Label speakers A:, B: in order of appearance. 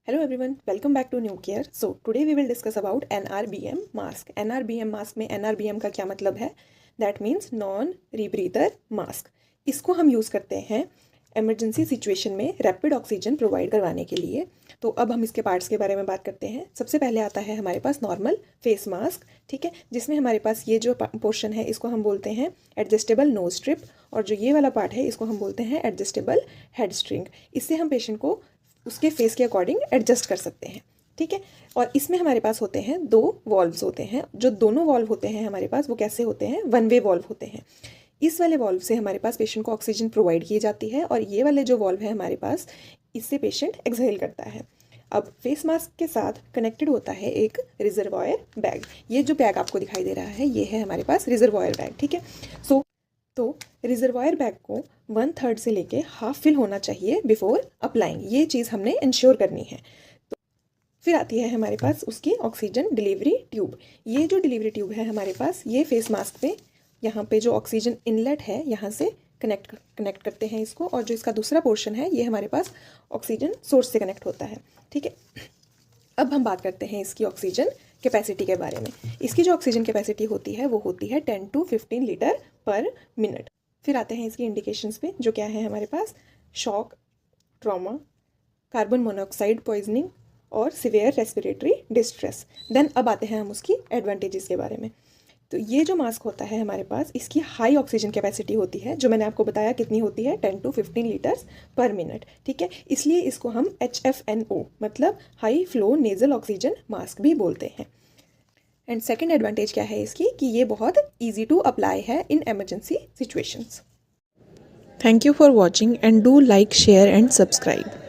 A: Hello everyone, welcome back to New Care. So today we will discuss about NRBM mask. NRBM mask में NRBM का क्या मतलब है? That means non rebreather mask. इसको हम use करते हैं इमरजेंसी सिचुएशन में रैपिड ऑक्सीजन प्रोवाइड करवाने के लिए. तो अब हम इसके पार्ट्स के बारे में बात करते हैं. सबसे पहले आता है हमारे पास नॉर्मल फेस मास्क, ठीक है, जिसमें हमारे पास ये जो पोर्शन है इसको हम बोलते हैं एडजस्टेबल नोज स्ट्रिप, और जो ये वाला पार्ट है इसको हम बोलते हैं एडजस्टेबल हेड स्ट्रिंग. इससे हम पेशेंट को उसके फेस के अकॉर्डिंग एडजस्ट कर सकते हैं, ठीक है. और इसमें हमारे पास होते हैं दो वॉल्व्स होते हैं. जो दोनों वॉल्व होते हैं हमारे पास वो कैसे होते हैं? वन वे वॉल्व होते हैं. इस वाले वॉल्व से हमारे पास पेशेंट को ऑक्सीजन प्रोवाइड की जाती है, और ये वाले जो वॉल्व है हमारे पास, इससे पेशेंट एक्सहेल करता है. अब फेस मास्क के साथ कनेक्टेड होता है एक रिजर्वॉयर बैग. ये जो बैग आपको दिखाई दे रहा है ये है हमारे पास रिजर्वॉयर बैग, ठीक है. तो रिजर्वॉयर बैग को 1/3 से लेके हाफ फिल होना चाहिए बिफोर अप्लाइंग. ये चीज़ हमने इंश्योर करनी है. तो फिर आती है हमारे पास उसकी ऑक्सीजन डिलीवरी ट्यूब. ये जो डिलीवरी ट्यूब है हमारे पास, ये फेस मास्क पे यहाँ पे जो ऑक्सीजन इनलेट है यहाँ से कनेक्ट करते हैं इसको, और जो इसका दूसरा पोर्शन है ये हमारे पास ऑक्सीजन सोर्स से कनेक्ट होता है, ठीक है. अब हम बात करते हैं इसकी ऑक्सीजन कैपेसिटी के बारे में. इसकी जो ऑक्सीजन कैपेसिटी होती है वो होती है 10 to 15 लीटर पर मिनट. फिर आते हैं इसकी इंडिकेशंस पे, जो क्या है हमारे पास? Shock, trauma, carbon monoxide poisoning और सिवियर रेस्पिरेटरी डिस्ट्रेस. देन अब आते हैं हम उसकी एडवांटेजेस के बारे में. तो ये जो मास्क होता है हमारे पास, इसकी हाई ऑक्सीजन कैपेसिटी होती है, जो मैंने आपको बताया कितनी होती है, 10 to 15 लीटर्स पर मिनट, ठीक है. इसलिए इसको हम HFNO मतलब high flow nasal oxygen mask भी बोलते हैं. एंड सेकेंड एडवांटेज क्या है इसकी, कि ये बहुत ईजी टू अप्लाई है in emergency situations.
B: Thank you for watching and do like, share and subscribe.